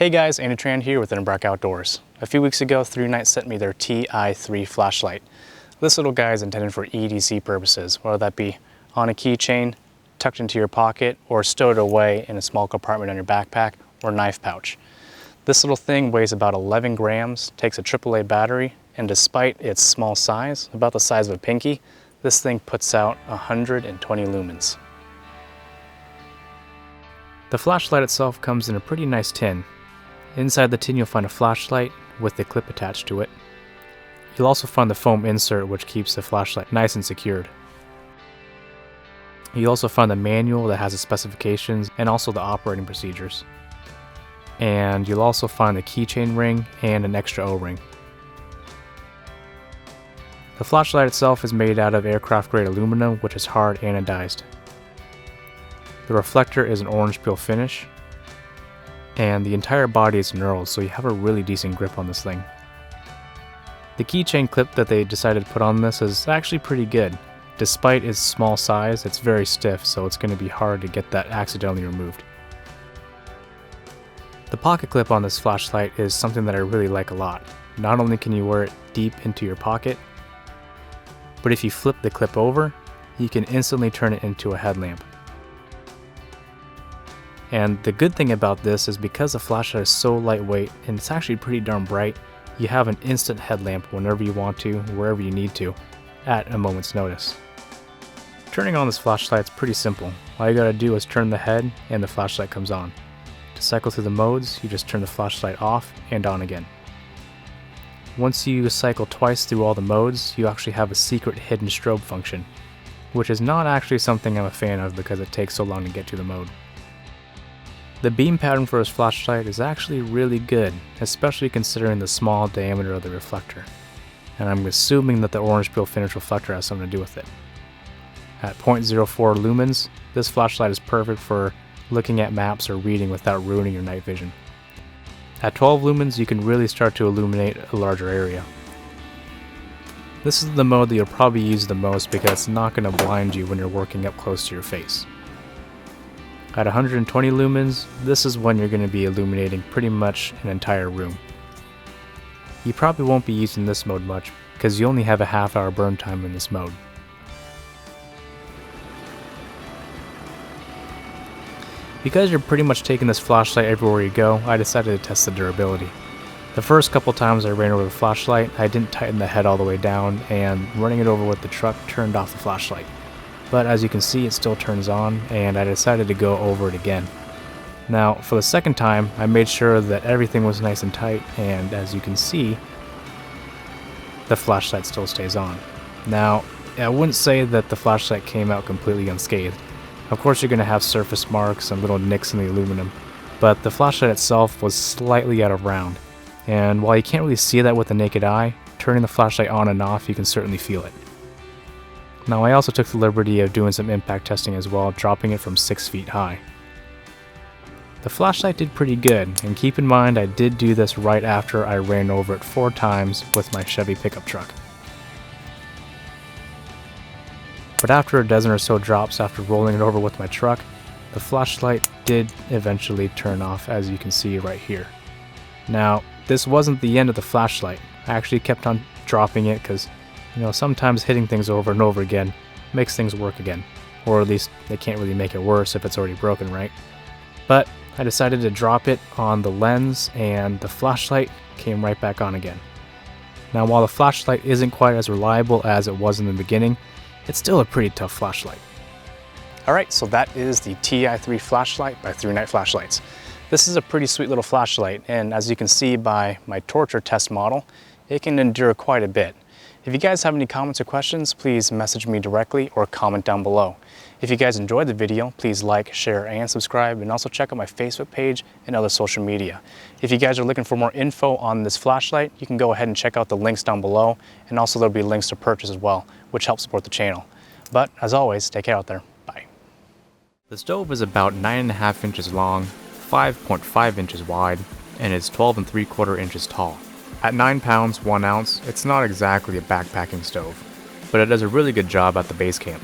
Hey guys, Thrunite here with Innerbark Outdoors. A few weeks ago, Thrunite sent me their Ti3 flashlight. This little guy is intended for EDC purposes, whether that be on a keychain, tucked into your pocket, or stowed away in a small compartment on your backpack or knife pouch. This little thing weighs about 11 grams, takes a AAA battery, and despite its small size, about the size of a pinky, this thing puts out 120 lumens. The flashlight itself comes in a pretty nice tin. Inside the tin you'll find a flashlight with the clip attached to it. You'll also find the foam insert which keeps the flashlight nice and secured. You'll also find the manual that has the specifications and also the operating procedures. And you'll also find the keychain ring and an extra O-ring. The flashlight itself is made out of aircraft grade aluminum, which is hard anodized. The reflector is an orange peel finish, and the entire body is knurled, so you have a really decent grip on this thing. The keychain clip that they decided to put on this is actually pretty good. Despite its small size, it's very stiff, so it's going to be hard to get that accidentally removed. The pocket clip on this flashlight is something that I really like a lot. Not only can you wear it deep into your pocket, but if you flip the clip over, you can instantly turn it into a headlamp. And the good thing about this is because the flashlight is so lightweight and it's actually pretty darn bright, you have an instant headlamp whenever you want to, wherever you need to, at a moment's notice. Turning on this flashlight is pretty simple. All you gotta do is turn the head and the flashlight comes on. To cycle through the modes, you just turn the flashlight off and on again. Once you cycle twice through all the modes, you actually have a secret hidden strobe function, which is not actually something I'm a fan of because it takes so long to get to the mode. The beam pattern for this flashlight is actually really good, especially considering the small diameter of the reflector, and I'm assuming that the orange peel finish reflector has something to do with it. At 0.04 lumens, this flashlight is perfect for looking at maps or reading without ruining your night vision. At 12 lumens, you can really start to illuminate a larger area. This is the mode that you'll probably use the most because it's not going to blind you when you're working up close to your face. At 120 lumens, this is when you're going to be illuminating pretty much an entire room. You probably won't be using this mode much because you only have a half-hour burn time in this mode. Because you're pretty much taking this flashlight everywhere you go, I decided to test the durability. The first couple times I ran over the flashlight, I didn't tighten the head all the way down, and running it over with the truck turned off the flashlight. But as you can see, it still turns on, and I decided to go over it again. Now, for the second time, I made sure that everything was nice and tight, and as you can see, the flashlight still stays on. Now, I wouldn't say that the flashlight came out completely unscathed. Of course, you're going to have surface marks and little nicks in the aluminum, but the flashlight itself was slightly out of round. And while you can't really see that with the naked eye, turning the flashlight on and off, you can certainly feel it. Now, I also took the liberty of doing some impact testing as well, dropping it from 6 feet high. The flashlight did pretty good, and keep in mind I did do this right after I ran over it 4 times with my Chevy pickup truck. But after a dozen or so drops after rolling it over with my truck, the flashlight did eventually turn off, as you can see right here. Now, this wasn't the end of the flashlight. I actually kept on dropping it because, sometimes hitting things over and over again makes things work again. Or at least they can't really make it worse if it's already broken, right? But I decided to drop it on the lens and the flashlight came right back on again. Now, while the flashlight isn't quite as reliable as it was in the beginning, it's still a pretty tough flashlight. Alright, so that is the Ti3 flashlight by Thrunite Flashlights. This is a pretty sweet little flashlight, and as you can see by my torture test model, it can endure quite a bit. If you guys have any comments or questions, please message me directly or comment down below. If you guys enjoyed the video, please like, share, and subscribe, and also check out my Facebook page and other social media. If you guys are looking for more info on this flashlight, you can go ahead and check out the links down below, and also there'll be links to purchase as well, which helps support the channel. But as always, take care out there. Bye. The Strobe is about 9.5 inches long, 5.5 inches wide, and is 12 3/4 inches tall. At 9 pounds, 1 ounce, it's not exactly a backpacking stove, but it does a really good job at the base camp.